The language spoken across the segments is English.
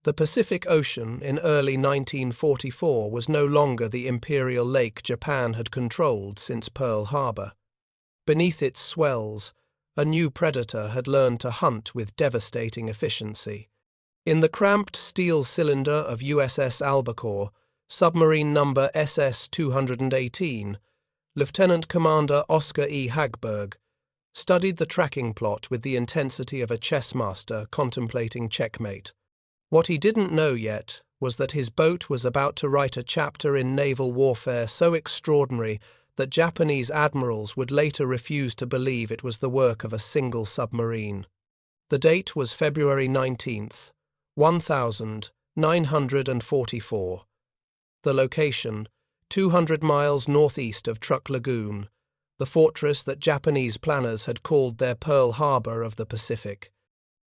The Pacific Ocean in early 1944 was no longer the imperial lake Japan had controlled since Pearl Harbor. Beneath its swells, a new predator had learned to hunt with devastating efficiency. In the cramped steel cylinder of USS Albacore, submarine number SS-218, Lieutenant Commander Oscar E. Hagberg studied the tracking plot with the intensity of a chess master contemplating checkmate. What he didn't know yet was that his boat was about to write a chapter in naval warfare so extraordinary that Japanese admirals would later refuse to believe it was the work of a single submarine. The date was February 19th, 1944. The location, 200 miles northeast of Truk Lagoon, the fortress that Japanese planners had called their Pearl Harbor of the Pacific.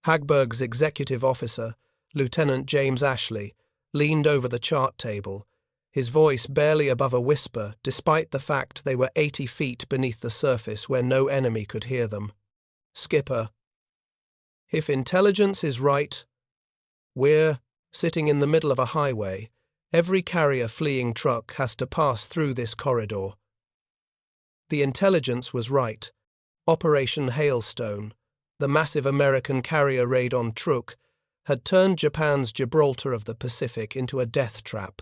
Hagberg's executive officer, Lieutenant James Ashley, leaned over the chart table, his voice barely above a whisper despite the fact they were 80 feet beneath the surface where no enemy could hear them. "Skipper, if intelligence is right, we're sitting in the middle of a highway. Every carrier fleeing truck has to pass through this corridor." The intelligence was right. Operation Hailstone, the massive American carrier raid on Truk, had turned Japan's Gibraltar of the Pacific into a death trap.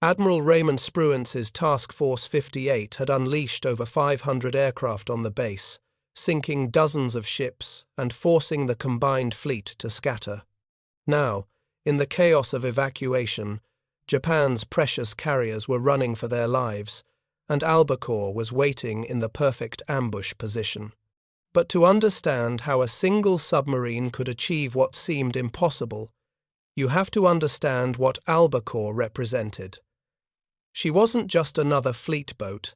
Admiral Raymond Spruance's Task Force 58 had unleashed over 500 aircraft on the base, sinking dozens of ships and forcing the combined fleet to scatter. Now, in the chaos of evacuation, Japan's precious carriers were running for their lives, and Albacore was waiting in the perfect ambush position. But to understand how a single submarine could achieve what seemed impossible, you have to understand what Albacore represented. She wasn't just another fleet boat.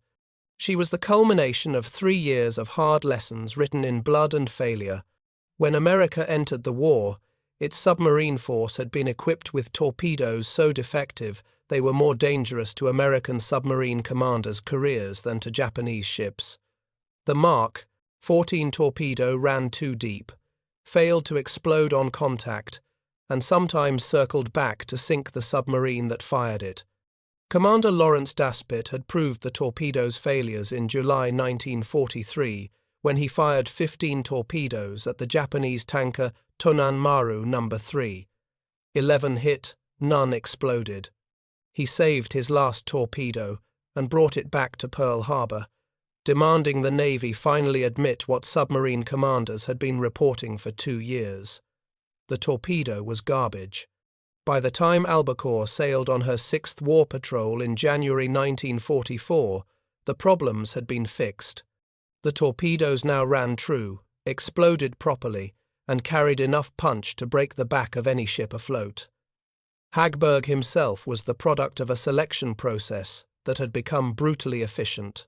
She was the culmination of 3 years of hard lessons written in blood and failure. When America entered the war, its submarine force had been equipped with torpedoes so defective they were more dangerous to American submarine commanders' careers than to Japanese ships. The Mark 14 torpedo ran too deep, failed to explode on contact, and sometimes circled back to sink the submarine that fired it. Commander Lawrence Daspit had proved the torpedo's failures in July 1943 when he fired 15 torpedoes at the Japanese tanker Tonan Maru No. 3. 11 hit, none exploded. He saved his last torpedo and brought it back to Pearl Harbor, demanding the Navy finally admit what submarine commanders had been reporting for 2 years. The torpedo was garbage. By the time Albacore sailed on her 6th war patrol in January 1944, the problems had been fixed. The torpedoes now ran true, exploded properly, and carried enough punch to break the back of any ship afloat. Hagberg himself was the product of a selection process that had become brutally efficient.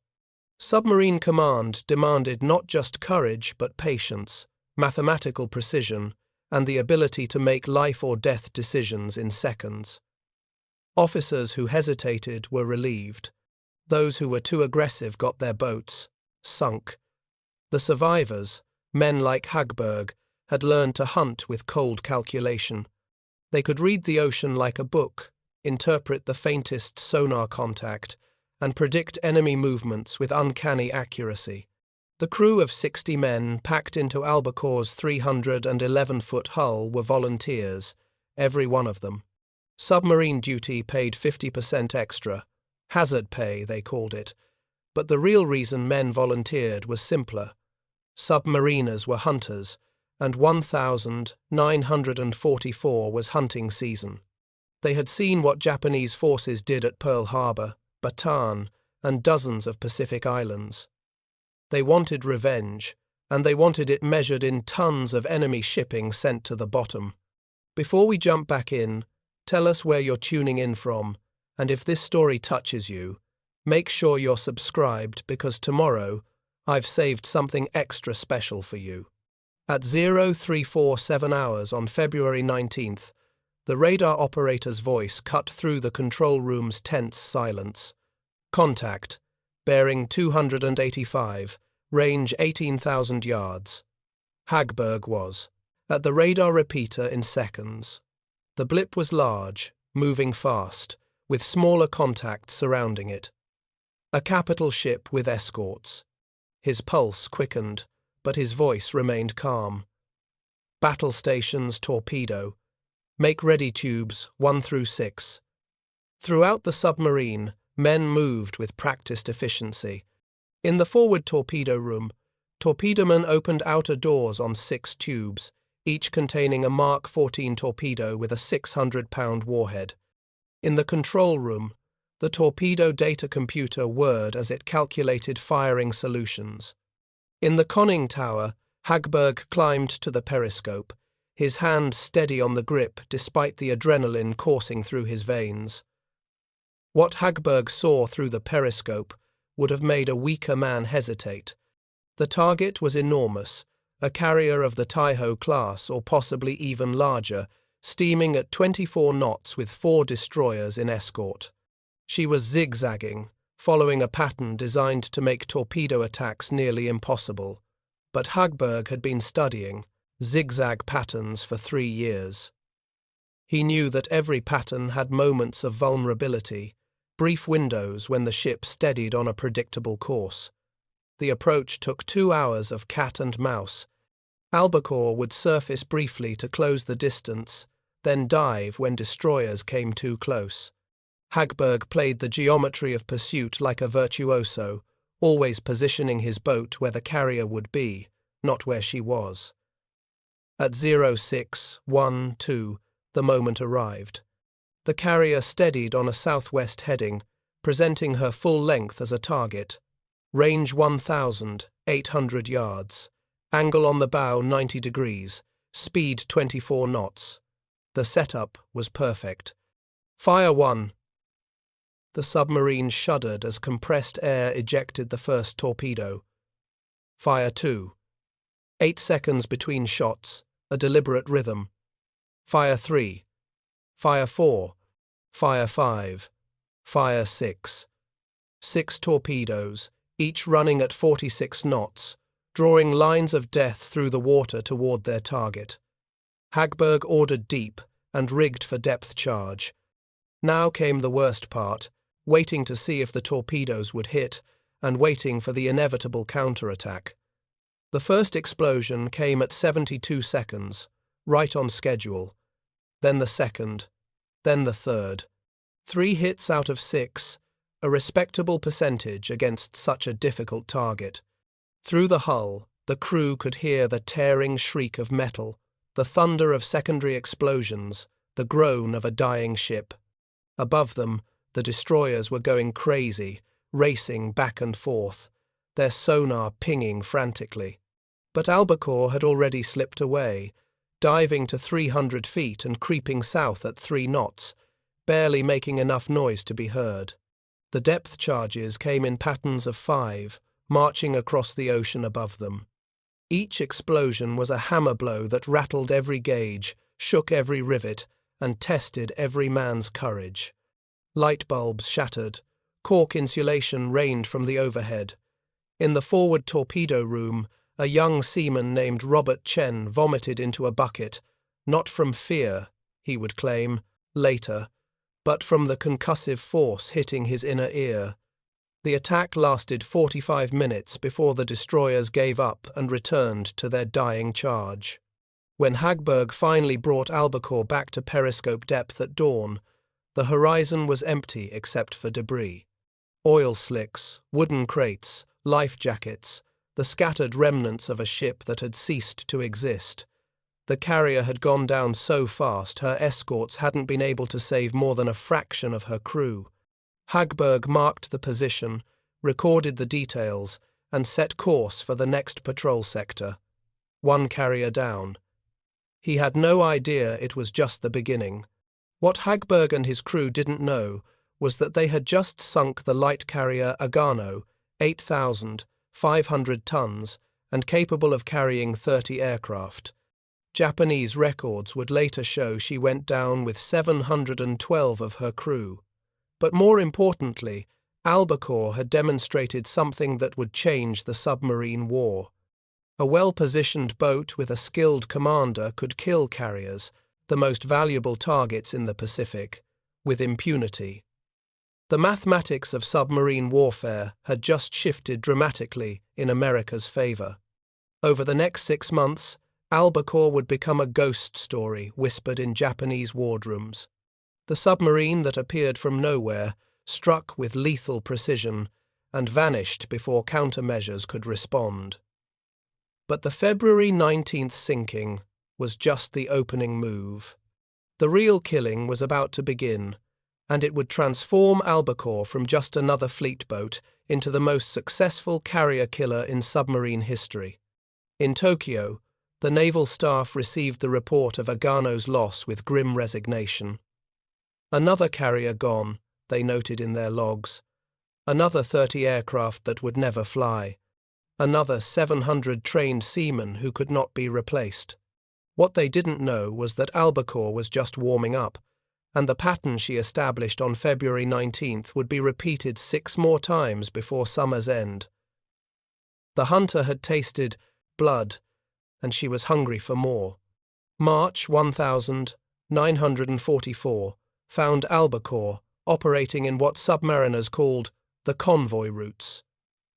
Submarine command demanded not just courage but patience, mathematical precision, and the ability to make life-or-death decisions in seconds. Officers who hesitated were relieved. Those who were too aggressive got their boats sunk. The survivors, men like Hagberg, had learned to hunt with cold calculation. They could read the ocean like a book, interpret the faintest sonar contact, and predict enemy movements with uncanny accuracy. The crew of 60 men packed into Albacore's 311-foot hull were volunteers, every one of them. Submarine duty paid 50% extra. Hazard pay, they called it. But the real reason men volunteered was simpler. Submariners were hunters, and 1944 was hunting season. They had seen what Japanese forces did at Pearl Harbor, Bataan, and dozens of Pacific islands. They wanted revenge, and they wanted it measured in tons of enemy shipping sent to the bottom. Before we jump back in, tell us where you're tuning in from, and if this story touches you, make sure you're subscribed because tomorrow I've saved something extra special for you. At 0347 hours on February 19th, the radar operator's voice cut through the control room's tense silence. Contact, bearing 285, range 18,000 yards. Hagberg was at the radar repeater in seconds. The blip was large, moving fast, with smaller contacts surrounding it. A capital ship with escorts. His pulse quickened, but his voice remained calm. Battle stations torpedo. Make ready tubes 1 through 6. Throughout the submarine, men moved with practiced efficiency. In the forward torpedo room, torpedomen opened outer doors on 6 tubes, each containing a Mark 14 torpedo with a 600-pound warhead. In the control room, the torpedo data computer whirred as it calculated firing solutions. In the conning tower, Hagberg climbed to the periscope, his hand steady on the grip despite the adrenaline coursing through his veins. What Hagberg saw through the periscope would have made a weaker man hesitate. The target was enormous, a carrier of the Taiho class or possibly even larger, steaming at 24 knots with 4 destroyers in escort. She was zigzagging, following a pattern designed to make torpedo attacks nearly impossible. But Hagberg had been studying zigzag patterns for 3 years. He knew that every pattern had moments of vulnerability, brief windows when the ship steadied on a predictable course. The approach took 2 hours of cat and mouse. Albacore would surface briefly to close the distance, then dive when destroyers came too close. Hagberg played the geometry of pursuit like a virtuoso, always positioning his boat where the carrier would be, not where she was. At 0612, the moment arrived. The carrier steadied on a southwest heading, presenting her full length as a target. Range 1,800 yards. Angle on the bow 90 degrees. Speed 24 knots. The setup was perfect. Fire 1. The submarine shuddered as compressed air ejected the first torpedo. Fire 2. 8 seconds between shots, a deliberate rhythm. Fire 3. Fire 4. Fire 5. Fire 6. 6 torpedoes, each running at 46 knots, drawing lines of death through the water toward their target. Hagberg ordered deep and rigged for depth charge. Now came the worst part, waiting to see if the torpedoes would hit and waiting for the inevitable counterattack. The first explosion came at 72 seconds, right on schedule. Then the second, then the third. 3 hits out of 6, a respectable percentage against such a difficult target. Through the hull, the crew could hear the tearing shriek of metal, the thunder of secondary explosions, the groan of a dying ship. Above them, the destroyers were going crazy, racing back and forth, their sonar pinging frantically. But Albacore had already slipped away, diving to 300 feet and creeping south at 3 knots, barely making enough noise to be heard. The depth charges came in patterns of 5, marching across the ocean above them. Each explosion was a hammer blow that rattled every gauge, shook every rivet, and tested every man's courage. Light bulbs shattered, cork insulation rained from the overhead. In the forward torpedo room, a young seaman named Robert Chen vomited into a bucket, not from fear, he would claim, later, but from the concussive force hitting his inner ear. The attack lasted 45 minutes before the destroyers gave up and returned to their dying charge. When Hagberg finally brought Albacore back to periscope depth at dawn, the horizon was empty except for debris. Oil slicks, wooden crates, life jackets, the scattered remnants of a ship that had ceased to exist. The carrier had gone down so fast her escorts hadn't been able to save more than a fraction of her crew. Hagberg marked the position, recorded the details, and set course for the next patrol sector. 1 carrier down. He had no idea it was just the beginning. What Hagberg and his crew didn't know was that they had just sunk the light carrier Agano, 8,500 tons, and capable of carrying 30 aircraft. Japanese records would later show she went down with 712 of her crew. But more importantly, Albacore had demonstrated something that would change the submarine war. A well-positioned boat with a skilled commander could kill carriers. the most valuable targets in the Pacific, with impunity. The mathematics of submarine warfare had just shifted dramatically in America's favor. Over the next 6 months, Albacore would become a ghost story whispered in Japanese wardrooms. The submarine that appeared from nowhere struck with lethal precision and vanished before countermeasures could respond. But the February 19th sinking was just the opening move. The real killing was about to begin, and it would transform Albacore from just another fleet boat into the most successful carrier killer in submarine history. In Tokyo, the naval staff received the report of Agano's loss with grim resignation. Another carrier gone, they noted in their logs. Another 30 aircraft that would never fly. Another 700 trained seamen who could not be replaced. What they didn't know was that Albacore was just warming up, and the pattern she established on February 19th would be repeated 6 more times before summer's end. The hunter had tasted blood, and she was hungry for more. March 1944 found Albacore operating in what submariners called the convoy routes,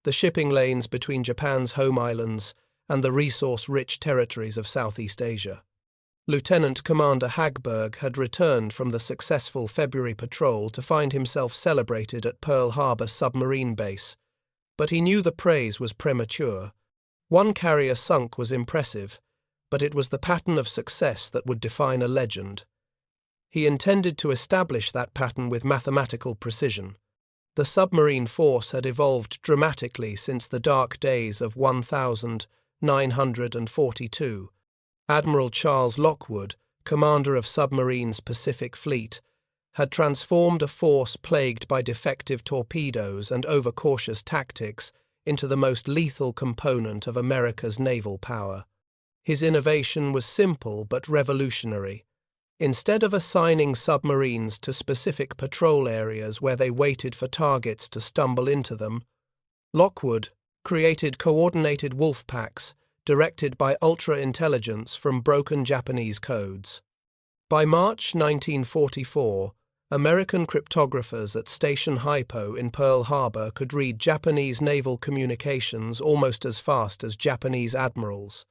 the shipping lanes between Japan's home islands and the resource-rich territories of Southeast Asia. Lieutenant Commander Hagberg had returned from the successful February patrol to find himself celebrated at Pearl Harbor submarine base, but he knew the praise was premature. One carrier sunk was impressive, but it was the pattern of success that would define a legend. He intended to establish that pattern with mathematical precision. The submarine force had evolved dramatically since the dark days of 1942. Admiral Charles Lockwood, commander of Submarine's Pacific Fleet, had transformed a force plagued by defective torpedoes and overcautious tactics into the most lethal component of America's naval power. His innovation was simple but revolutionary. Instead of assigning submarines to specific patrol areas where they waited for targets to stumble into them, Lockwood created coordinated wolf packs directed by ultra-intelligence from broken Japanese codes. By March 1944, American cryptographers at Station Haipo in Pearl Harbor could read Japanese naval communications almost as fast as Japanese admirals.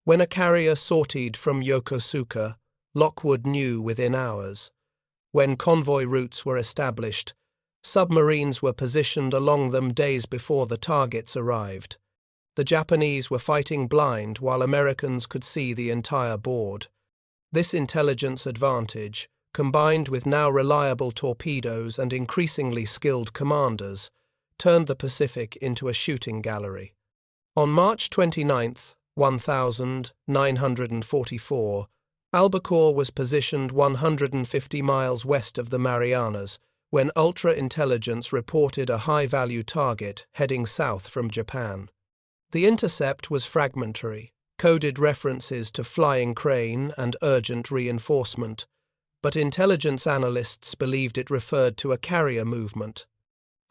When a carrier sortied from Yokosuka, Lockwood knew within hours. When convoy routes were established, submarines were positioned along them days before the targets arrived. The Japanese were fighting blind while Americans could see the entire board. This intelligence advantage, combined with now reliable torpedoes and increasingly skilled commanders, turned the Pacific into a shooting gallery. On March 29, 1944, Albacore was positioned 150 miles west of the Marianas when ultra-intelligence reported a high-value target heading south from Japan. The intercept was fragmentary, coded references to flying crane and urgent reinforcement, but intelligence analysts believed it referred to a carrier movement.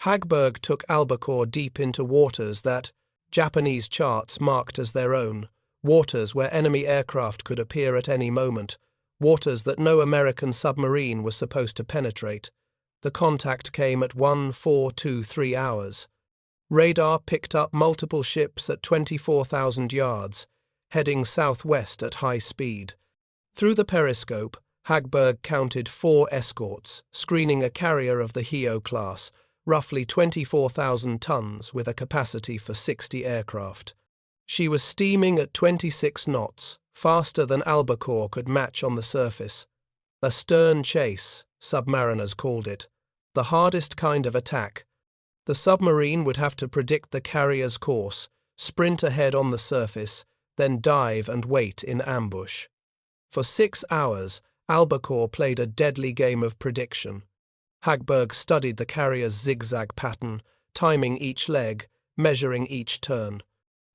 Hagberg took Albacore deep into waters that Japanese charts marked as their own, waters where enemy aircraft could appear at any moment, waters that no American submarine was supposed to penetrate. The contact came at 1423 hours. Radar picked up multiple ships at 24,000 yards, heading southwest at high speed. Through the periscope, Hagberg counted 4 escorts, screening a carrier of the Hio class, roughly 24,000 tons with a capacity for 60 aircraft. She was steaming at 26 knots, faster than Albacore could match on the surface. A stern chase, submariners called it, the hardest kind of attack. The submarine would have to predict the carrier's course, sprint ahead on the surface, then dive and wait in ambush. For 6 hours, Albacore played a deadly game of prediction. Hagberg studied the carrier's zigzag pattern, timing each leg, measuring each turn.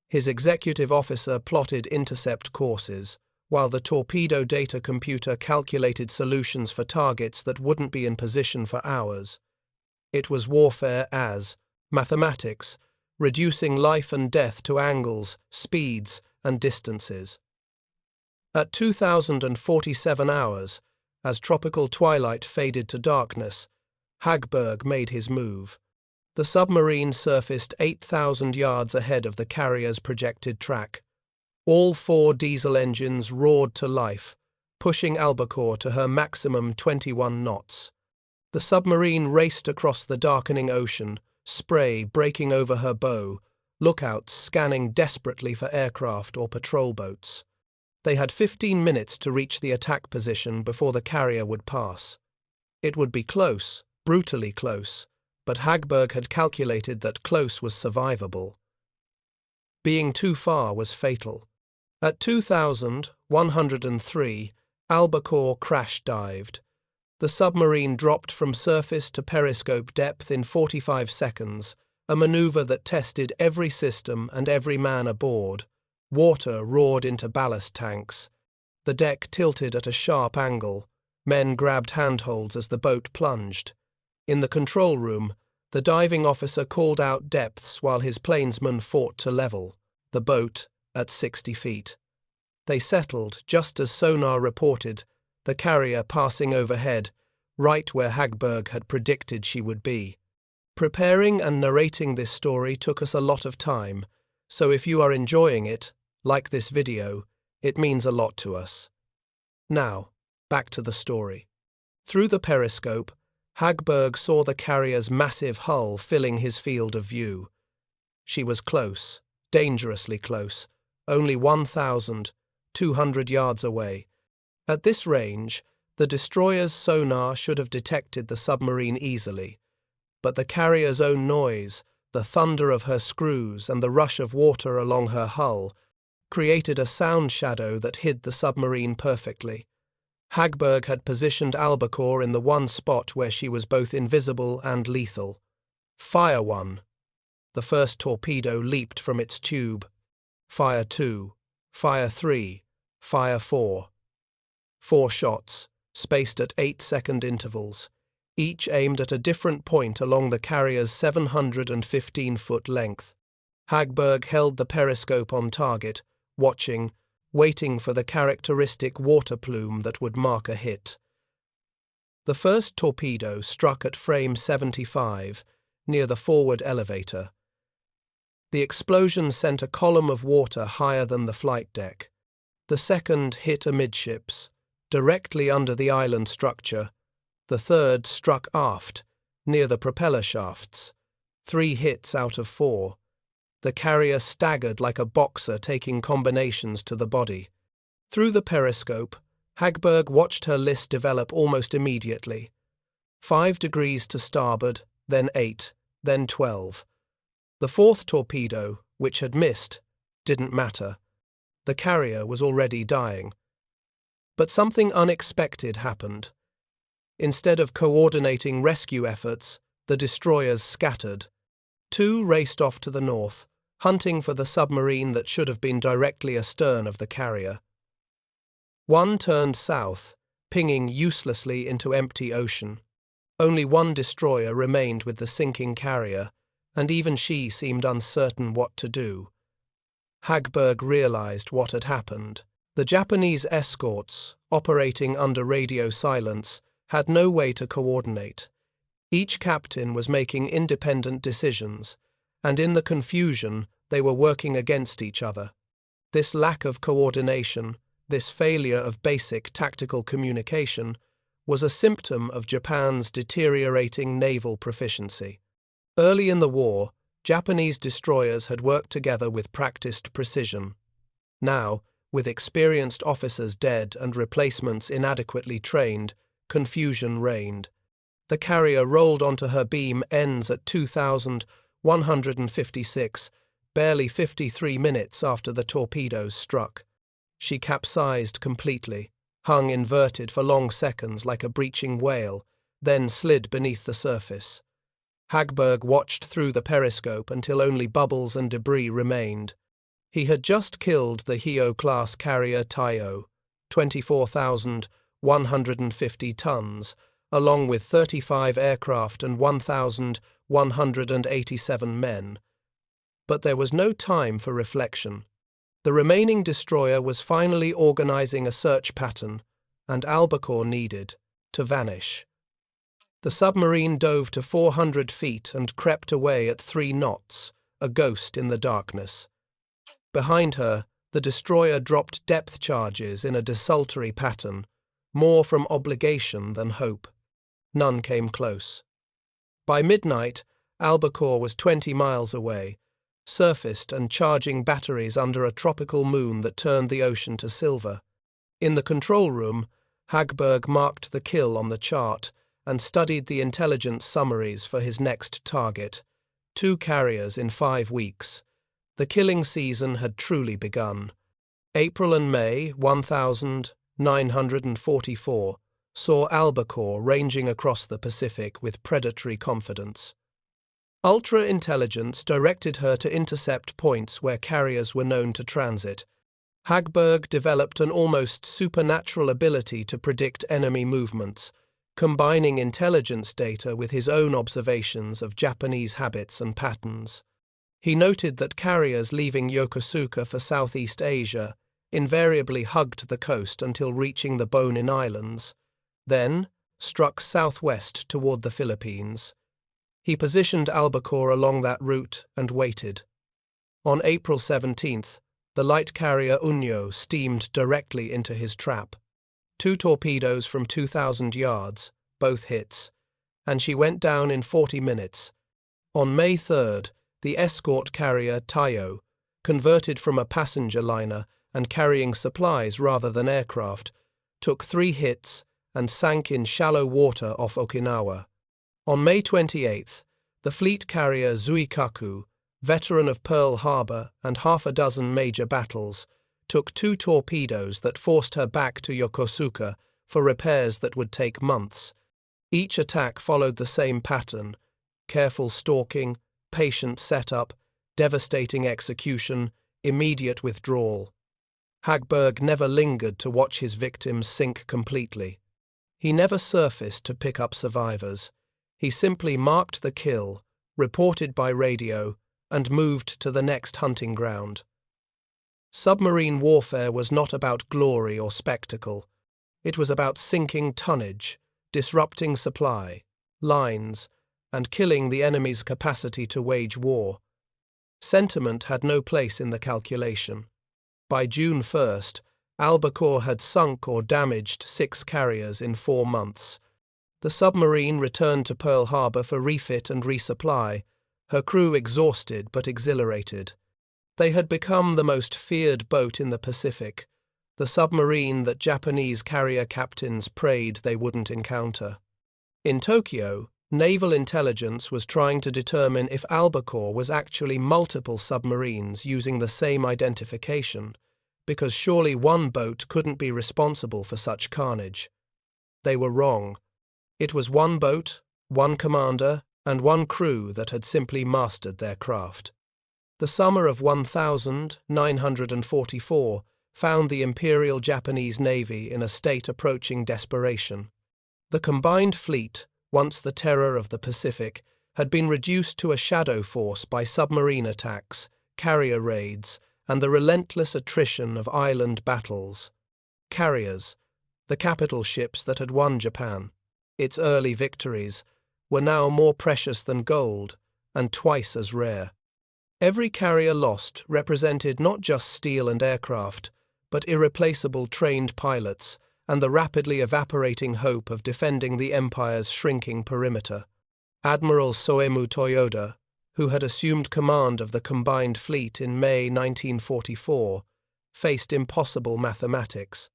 His executive officer plotted intercept courses, while the torpedo data computer calculated solutions for targets that wouldn't be in position for hours. It was warfare as mathematics, reducing life and death to angles, speeds, and distances. At 2047 hours, as tropical twilight faded to darkness, Hagberg made his move. The submarine surfaced 8,000 yards ahead of the carrier's projected track. All 4 diesel engines roared to life, pushing Albacore to her maximum 21 knots. The submarine raced across the darkening ocean, spray breaking over her bow, lookouts scanning desperately for aircraft or patrol boats. They had 15 minutes to reach the attack position before the carrier would pass. It would be close, brutally close, but Hagberg had calculated that close was survivable. Being too far was fatal. At 2103, Albacore crash-dived. The submarine dropped from surface to periscope depth in 45 seconds, a maneuver that tested every system and every man aboard. Water roared into ballast tanks. The deck tilted at a sharp angle. Men grabbed handholds as the boat plunged. In the control room, the diving officer called out depths while his plainsman fought to level, the boat at 60 feet. They settled just as sonar reported, the carrier passing overhead, right where Hagberg had predicted she would be. Preparing and narrating this story took us a lot of time, so if you are enjoying it, like this video, it means a lot to us. Now, back to the story. Through the periscope, Hagberg saw the carrier's massive hull filling his field of view. She was close, dangerously close, only 1,200 yards away. At this range, the destroyer's sonar should have detected the submarine easily, but the carrier's own noise, the thunder of her screws and the rush of water along her hull, created a sound shadow that hid the submarine perfectly. Hagberg had positioned Albacore in the one spot where she was both invisible and lethal. Fire 1. The first torpedo leaped from its tube. Fire 2. Fire 3. Fire 4. 4 shots, spaced at 8-second intervals, each aimed at a different point along the carrier's 715-foot length. Hagberg held the periscope on target, waiting for the characteristic water plume that would mark a hit. The first torpedo struck at frame 75, near the forward elevator. The explosion sent a column of water higher than the flight deck. The second hit amidships, directly under the island structure. The third struck aft, near the propeller shafts. 3 hits out of 4. The carrier staggered like a boxer taking combinations to the body. Through the periscope, Hagberg watched her list develop almost immediately. 5 degrees to starboard, then 8, then 12. The fourth torpedo, which had missed, didn't matter. The carrier was already dying. But something unexpected happened. Instead of coordinating rescue efforts, the destroyers scattered. 2 raced off to the north, hunting for the submarine that should have been directly astern of the carrier. 1 turned south, pinging uselessly into empty ocean. Only 1 destroyer remained with the sinking carrier, and even she seemed uncertain what to do. Hagberg realized what had happened. The Japanese escorts, operating under radio silence, had no way to coordinate. Each captain was making independent decisions, and in the confusion, they were working against each other. This lack of coordination, this failure of basic tactical communication, was a symptom of Japan's deteriorating naval proficiency. Early in the war, Japanese destroyers had worked together with practiced precision. Now, with experienced officers dead and replacements inadequately trained, confusion reigned. The carrier rolled onto her beam ends at 2,156, barely 53 minutes after the torpedoes struck. She capsized completely, hung inverted for long seconds like a breaching whale, then slid beneath the surface. Hagberg watched through the periscope until only bubbles and debris remained. He had just killed the Hio-class carrier Taiho, 24,150 tons, along with 35 aircraft and 1,187 men. But there was no time for reflection. The remaining destroyer was finally organizing a search pattern, and Albacore needed to vanish. The submarine dove to 400 feet and crept away at 3 knots, a ghost in the darkness. Behind her, the destroyer dropped depth charges in a desultory pattern, more from obligation than hope. None came close. By midnight, Albacore was 20 miles away, surfaced and charging batteries under a tropical moon that turned the ocean to silver. In the control room, Hagberg marked the kill on the chart and studied the intelligence summaries for his next target. 2 carriers in 5 weeks. The killing season had truly begun. April and May 1944 saw Albacore ranging across the Pacific with predatory confidence. Ultra-intelligence directed her to intercept points where carriers were known to transit. Hagberg developed an almost supernatural ability to predict enemy movements, combining intelligence data with his own observations of Japanese habits and patterns. He noted that carriers leaving Yokosuka for Southeast Asia invariably hugged the coast until reaching the Bonin Islands, then struck southwest toward the Philippines. He positioned Albacore along that route and waited. On April 17th, the light carrier Unyo steamed directly into his trap. 2 torpedoes from 2,000 yards, both hits, and she went down in 40 minutes. On May 3rd, the escort carrier Taiho, converted from a passenger liner and carrying supplies rather than aircraft, took 3 hits and sank in shallow water off Okinawa. On May 28th, the fleet carrier Zuikaku, veteran of Pearl Harbor and half a dozen major battles, took 2 torpedoes that forced her back to Yokosuka for repairs that would take months. Each attack followed the same pattern: careful stalking, patient setup, devastating execution, immediate withdrawal. Hagberg never lingered to watch his victims sink completely. He never surfaced to pick up survivors. He simply marked the kill, reported by radio, and moved to the next hunting ground. Submarine warfare was not about glory or spectacle. It was about sinking tonnage, disrupting supply lines, and killing the enemy's capacity to wage war. Sentiment had no place in the calculation. By June 1st, Albacore had sunk or damaged 6 carriers in 4 months. The submarine returned to Pearl Harbor for refit and resupply, her crew exhausted but exhilarated. They had become the most feared boat in the Pacific, the submarine that Japanese carrier captains prayed they wouldn't encounter. In Tokyo, naval intelligence was trying to determine if Albacore was actually multiple submarines using the same identification, because surely one boat couldn't be responsible for such carnage. They were wrong. It was one boat, one commander, and one crew that had simply mastered their craft. The summer of 1944 found the Imperial Japanese Navy in a state approaching desperation. The combined fleet, once the terror of the Pacific, had been reduced to a shadow force by submarine attacks, carrier raids, and the relentless attrition of island battles. Carriers, the capital ships that had won Japan, its early victories, were now more precious than gold and twice as rare. Every carrier lost represented not just steel and aircraft, but irreplaceable trained pilots and the rapidly evaporating hope of defending the empire's shrinking perimeter. Admiral Soemu Toyoda, who had assumed command of the combined fleet in May 1944, faced impossible mathematics.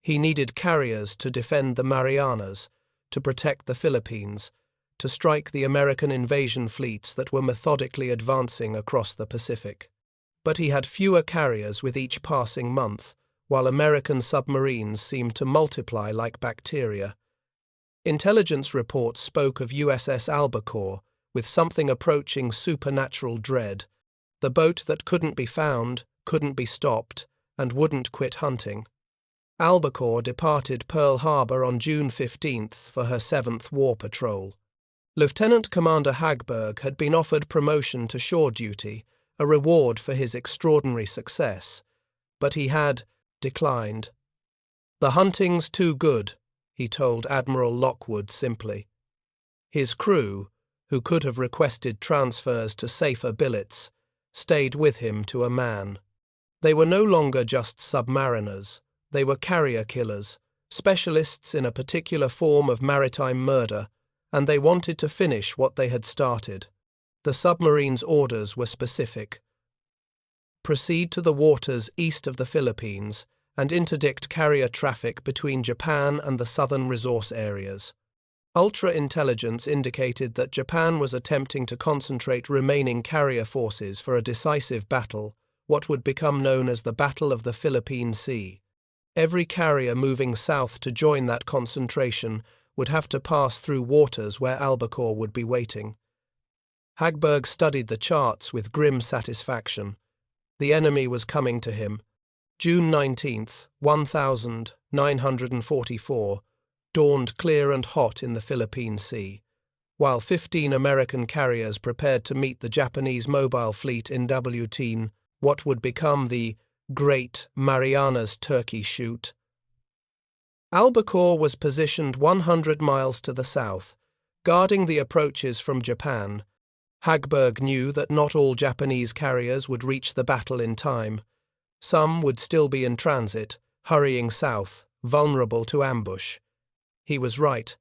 He needed carriers to defend the Marianas, to protect the Philippines, to strike the American invasion fleets that were methodically advancing across the Pacific. But he had fewer carriers with each passing month, while American submarines seemed to multiply like bacteria. Intelligence reports spoke of USS Albacore with something approaching supernatural dread, the boat that couldn't be found, couldn't be stopped, and wouldn't quit hunting. Albacore departed Pearl Harbor on June 15th for her 7th war patrol. Lieutenant Commander Hagberg had been offered promotion to shore duty, a reward for his extraordinary success, but he had declined. "The hunting's too good," he told Admiral Lockwood simply. His crew, who could have requested transfers to safer billets, stayed with him to a man. They were no longer just submariners, they were carrier killers, specialists in a particular form of maritime murder, and they wanted to finish what they had started. The submarine's orders were specific. Proceed to the waters east of the Philippines and interdict carrier traffic between Japan and the southern resource areas. Ultra-intelligence indicated that Japan was attempting to concentrate remaining carrier forces for a decisive battle, what would become known as the Battle of the Philippine Sea. Every carrier moving south to join that concentration would have to pass through waters where Albacore would be waiting. Hagberg studied the charts with grim satisfaction. The enemy was coming to him. June 19th, 1944, dawned clear and hot in the Philippine Sea, while 15 American carriers prepared to meet the Japanese mobile fleet in what would become the Great Marianas Turkey Shoot. Albacore was positioned 100 miles to the south, guarding the approaches from Japan. Hagberg knew that not all Japanese carriers would reach the battle in time. Some would still be in transit, hurrying south, vulnerable to ambush. He was right.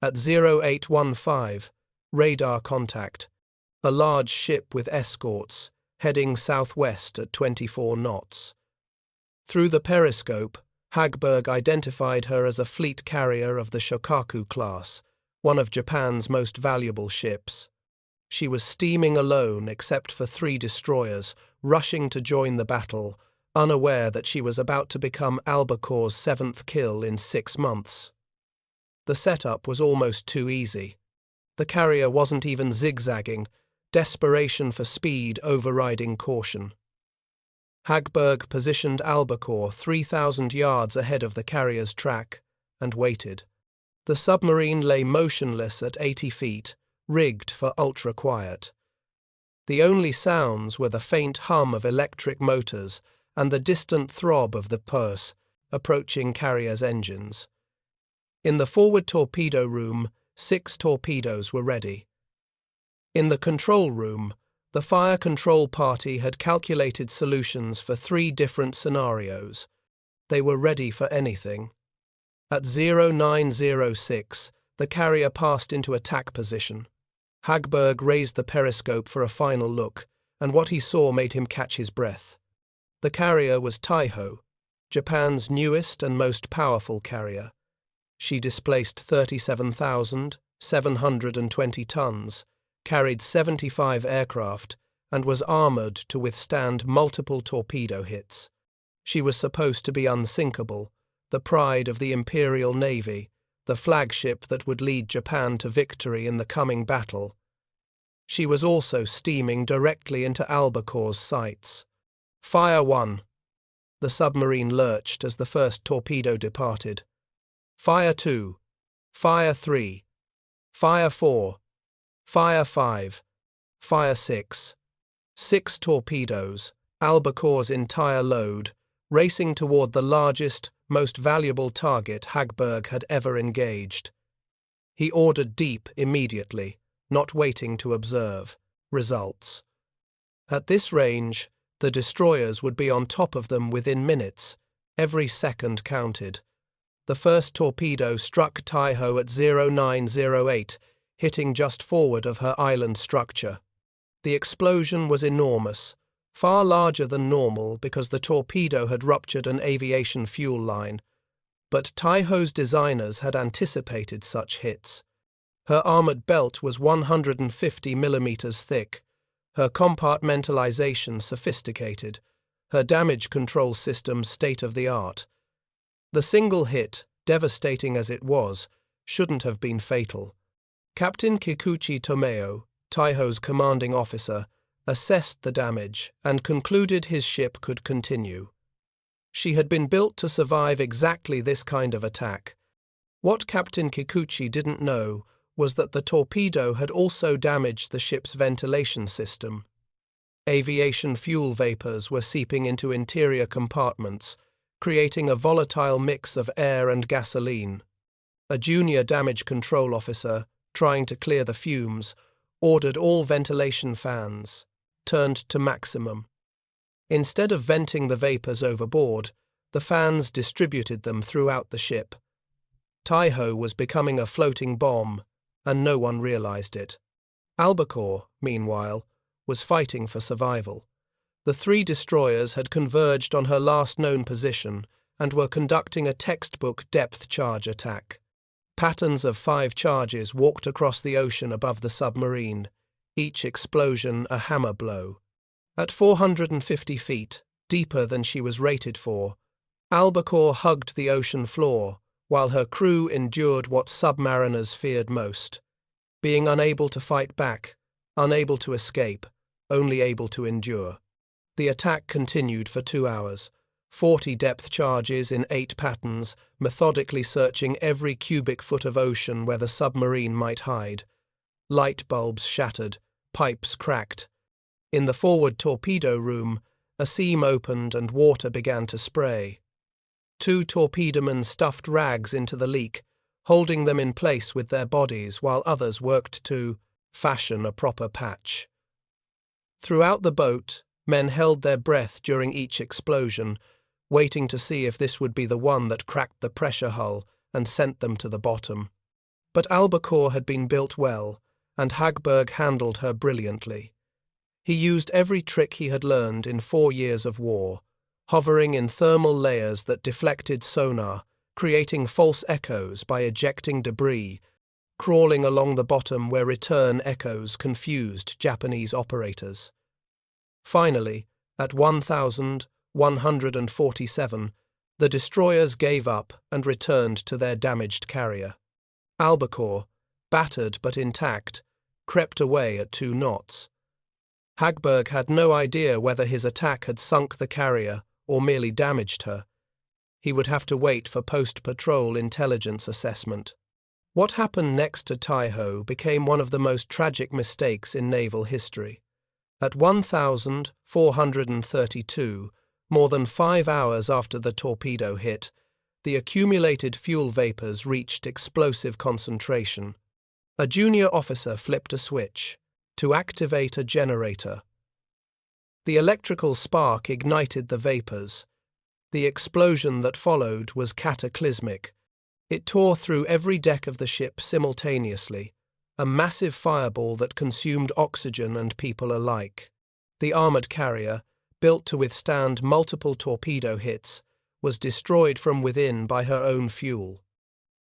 At 0815, radar contact. A large ship with escorts, heading southwest at 24 knots. Through the periscope, Hagberg identified her as a fleet carrier of the Shokaku class, one of Japan's most valuable ships. She was steaming alone except for 3 destroyers, rushing to join the battle, unaware that she was about to become Albacore's 7th kill in 6 months. The setup was almost too easy. The carrier wasn't even zigzagging, desperation for speed overriding caution. Hagberg positioned Albacore 3,000 yards ahead of the carrier's track and waited. The submarine lay motionless at 80 feet, rigged for ultra-quiet. The only sounds were the faint hum of electric motors and the distant throb of the purse approaching carrier's engines. In the forward torpedo room, 6 torpedoes were ready. In the control room, the fire control party had calculated solutions for 3 different scenarios. They were ready for anything. At 0906, the carrier passed into attack position. Hagberg raised the periscope for a final look, and what he saw made him catch his breath. The carrier was Taiho, Japan's newest and most powerful carrier. She displaced 37,720 tons, carried 75 aircraft, and was armoured to withstand multiple torpedo hits. She was supposed to be unsinkable, the pride of the Imperial Navy, the flagship that would lead Japan to victory in the coming battle. She was also steaming directly into Albacore's sights. Fire 1. The submarine lurched as the first torpedo departed. Fire 2. Fire 3. Fire 4. Fire 5. Fire 6. 6 torpedoes, Albacore's entire load, racing toward the largest, most valuable target Hagberg had ever engaged. He ordered deep immediately, not waiting to observe. Results. At this range, the destroyers would be on top of them within minutes. Every second counted. The first torpedo struck Taiho at 0908, hitting just forward of her island structure. The explosion was enormous, far larger than normal because the torpedo had ruptured an aviation fuel line, but Taiho's designers had anticipated such hits. Her armoured belt was 150 millimeters thick, her compartmentalization sophisticated, her damage control system state-of-the-art. The single hit, devastating as it was, shouldn't have been fatal. Captain Kikuchi Tomeo, Taiho's commanding officer, assessed the damage and concluded his ship could continue. She had been built to survive exactly this kind of attack. What Captain Kikuchi didn't know was that the torpedo had also damaged the ship's ventilation system. Aviation fuel vapors were seeping into interior compartments, creating a volatile mix of air and gasoline. A junior damage control officer, trying to clear the fumes, ordered all ventilation fans turned to maximum. Instead of venting the vapors overboard, the fans distributed them throughout the ship. Taiho was becoming a floating bomb, and no one realized it. Albacore, meanwhile, was fighting for survival. The 3 destroyers had converged on her last known position and were conducting a textbook depth charge attack. Patterns of 5 charges walked across the ocean above the submarine, each explosion a hammer blow. At 450 feet, deeper than she was rated for, Albacore hugged the ocean floor, while her crew endured what submariners feared most: being unable to fight back, unable to escape, only able to endure. The attack continued for 2 hours, 40 depth charges in 8 patterns, methodically searching every cubic foot of ocean where the submarine might hide. Light bulbs shattered, pipes cracked. In the forward torpedo room, a seam opened and water began to spray. 2 torpedomen stuffed rags into the leak, holding them in place with their bodies while others worked to fashion a proper patch. Throughout the boat, men held their breath during each explosion, waiting to see if this would be the one that cracked the pressure hull and sent them to the bottom. But Albacore had been built well, and Hagberg handled her brilliantly. He used every trick he had learned in 4 years of war, hovering in thermal layers that deflected sonar, creating false echoes by ejecting debris, crawling along the bottom where return echoes confused Japanese operators. Finally, at 1,147, the destroyers gave up and returned to their damaged carrier. Albacore, battered but intact, crept away at 2 knots. Hagberg had no idea whether his attack had sunk the carrier or merely damaged her. He would have to wait for post-patrol intelligence assessment. What happened next to Taiho became one of the most tragic mistakes in naval history. At 1,432, more than 5 hours after the torpedo hit, the accumulated fuel vapors reached explosive concentration. A junior officer flipped a switch to activate a generator. The electrical spark ignited the vapors. The explosion that followed was cataclysmic. It tore through every deck of the ship simultaneously, a massive fireball that consumed oxygen and people alike. The armored carrier, built to withstand multiple torpedo hits, was destroyed from within by her own fuel.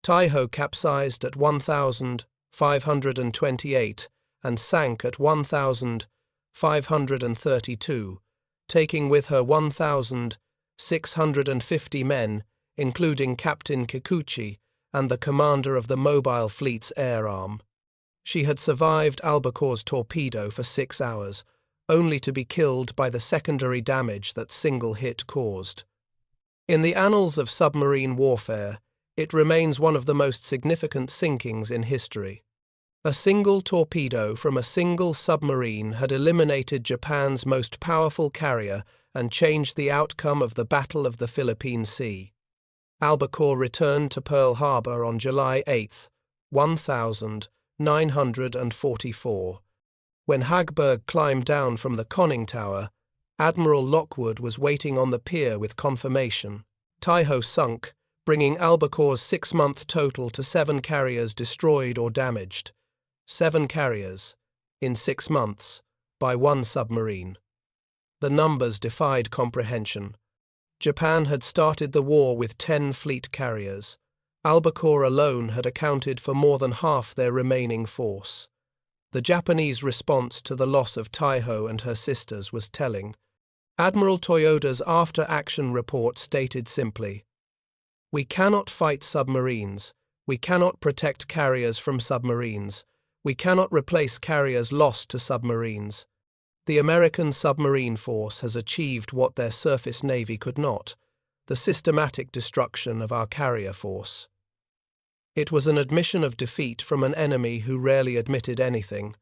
Taiho capsized at 1,528 and sank at 1,532, taking with her 1,650 men, including Captain Kikuchi and the commander of the mobile fleet's air arm. She had survived Albacore's torpedo for 6 hours, only to be killed by the secondary damage that single hit caused. In the annals of submarine warfare, it remains one of the most significant sinkings in history. A single torpedo from a single submarine had eliminated Japan's most powerful carrier and changed the outcome of the Battle of the Philippine Sea. Albacore returned to Pearl Harbor on July 8, 1944. When Hagberg climbed down from the conning tower, Admiral Lockwood was waiting on the pier with confirmation. Taiho sunk, bringing Albacore's 6-month total to 7 carriers destroyed or damaged. 7 carriers, in 6 months, by 1 submarine. The numbers defied comprehension. Japan had started the war with 10 fleet carriers. Albacore alone had accounted for more than half their remaining force. The Japanese response to the loss of Taiho and her sisters was telling. Admiral Toyoda's after-action report stated simply, "We cannot fight submarines. We cannot protect carriers from submarines. We cannot replace carriers lost to submarines. The American submarine force has achieved what their surface navy could not, the systematic destruction of our carrier force." It was an admission of defeat from an enemy who rarely admitted anything.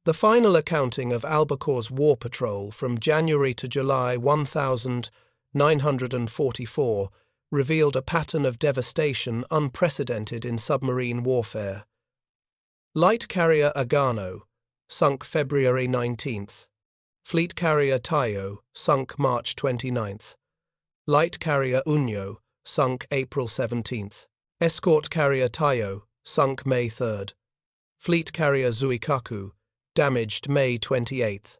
The final accounting of Albacore's war patrol from January to July 1944 revealed a pattern of devastation unprecedented in submarine warfare. Light carrier Agano, sunk February 19th. Fleet carrier Taiho, sunk March 29th. Light carrier Unyo, sunk April 17th. Escort carrier Taiho, sunk May 3rd. Fleet carrier Zuikaku, damaged May 28th.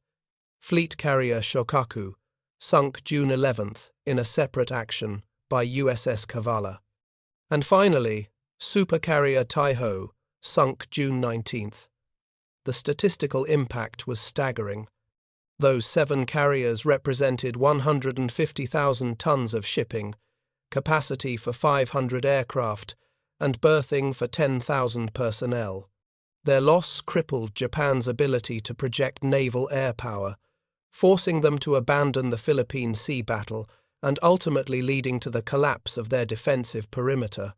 Fleet carrier Shokaku, sunk June 11th in a separate action by USS Kavala. And finally, supercarrier Taiho, sunk June 19th. The statistical impact was staggering. Those 7 carriers represented 150,000 tons of shipping, capacity for 500 aircraft, and berthing for 10,000 personnel. Their loss crippled Japan's ability to project naval air power, forcing them to abandon the Philippine Sea battle and ultimately leading to the collapse of their defensive perimeter.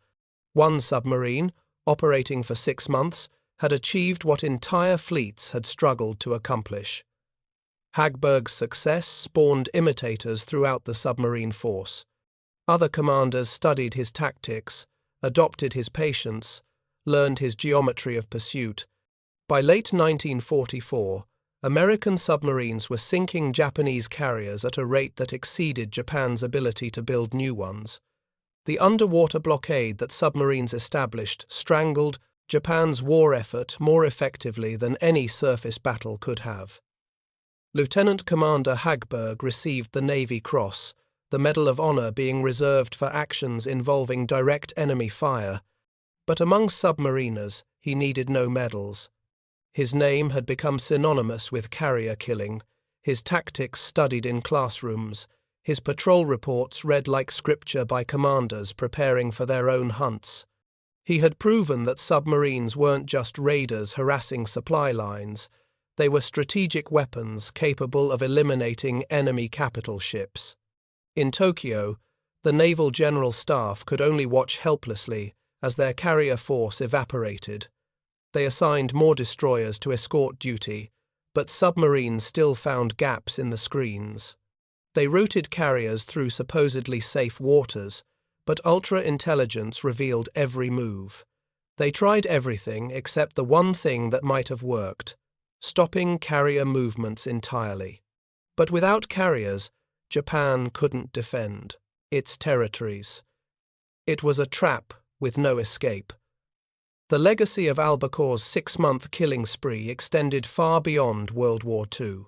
One submarine, operating for 6 months, had achieved what entire fleets had struggled to accomplish. Hagberg's success spawned imitators throughout the submarine force. Other commanders studied his tactics, adopted his patience, learned his geometry of pursuit. By late 1944, American submarines were sinking Japanese carriers at a rate that exceeded Japan's ability to build new ones. The underwater blockade that submarines established strangled Japan's war effort more effectively than any surface battle could have. Lieutenant Commander Hagberg received the Navy Cross, the Medal of Honor being reserved for actions involving direct enemy fire, but among submariners he needed no medals. His name had become synonymous with carrier killing, his tactics studied in classrooms, his patrol reports read like scripture by commanders preparing for their own hunts. He had proven that submarines weren't just raiders harassing supply lines, they were strategic weapons capable of eliminating enemy capital ships. In Tokyo, the Naval General Staff could only watch helplessly as their carrier force evaporated. They assigned more destroyers to escort duty, but submarines still found gaps in the screens. They routed carriers through supposedly safe waters, but ultra-intelligence revealed every move. They tried everything except the one thing that might have worked: stopping carrier movements entirely. But without carriers, Japan couldn't defend its territories. It was a trap with no escape. The legacy of Albacore's 6-month killing spree extended far beyond World War II.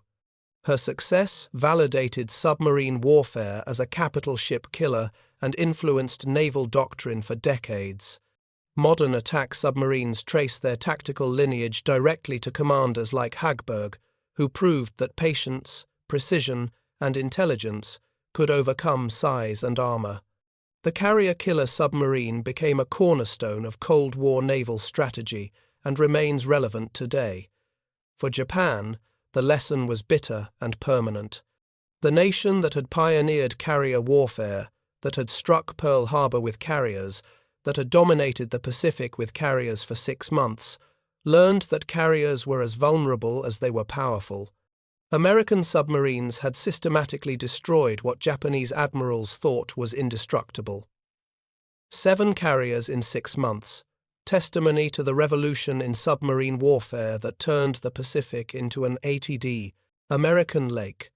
Her success validated submarine warfare as a capital ship killer and influenced naval doctrine for decades. Modern attack submarines trace their tactical lineage directly to commanders like Hagberg, who proved that patience, precision, and intelligence could overcome size and armor. The carrier-killer submarine became a cornerstone of Cold War naval strategy and remains relevant today. For Japan, the lesson was bitter and permanent. The nation that had pioneered carrier warfare, that had struck Pearl Harbor with carriers, that had dominated the Pacific with carriers for 6 months, learned that carriers were as vulnerable as they were powerful. American submarines had systematically destroyed what Japanese admirals thought was indestructible. 7 carriers in 6 months, testimony to the revolution in submarine warfare that turned the Pacific into an ATD, American lake.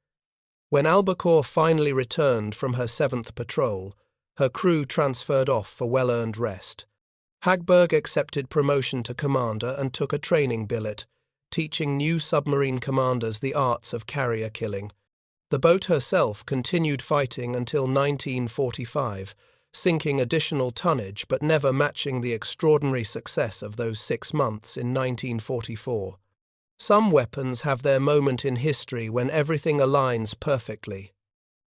When Albacore finally returned from her 7th patrol, her crew transferred off for well-earned rest. Hagberg accepted promotion to commander and took a training billet, teaching new submarine commanders the arts of carrier killing. The boat herself continued fighting until 1945, sinking additional tonnage but never matching the extraordinary success of those 6 months in 1944. Some weapons have their moment in history when everything aligns perfectly.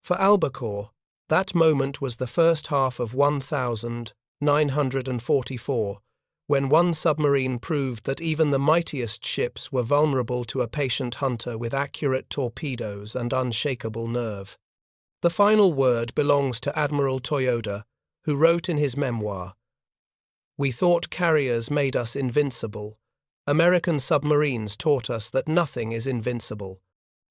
For Albacore, that moment was the first half of 1944, when one submarine proved that even the mightiest ships were vulnerable to a patient hunter with accurate torpedoes and unshakable nerve. The final word belongs to Admiral Toyoda, who wrote in his memoir, "We thought carriers made us invincible, American submarines taught us that nothing is invincible.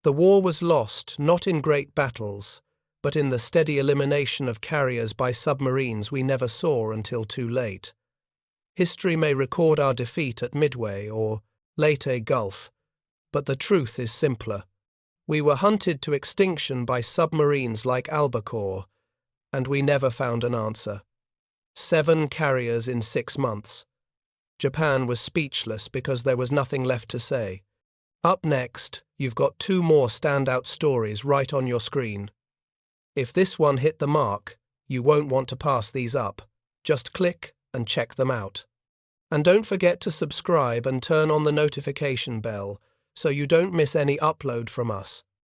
The war was lost not in great battles, but in the steady elimination of carriers by submarines we never saw until too late. History may record our defeat at Midway or Leyte Gulf, but the truth is simpler. We were hunted to extinction by submarines like Albacore, and we never found an answer. 7 carriers in 6 months. Japan was speechless because there was nothing left to say. Up next, you've got 2 more standout stories right on your screen. If this one hit the mark, you won't want to pass these up. Just click and check them out. And don't forget to subscribe and turn on the notification bell so you don't miss any upload from us.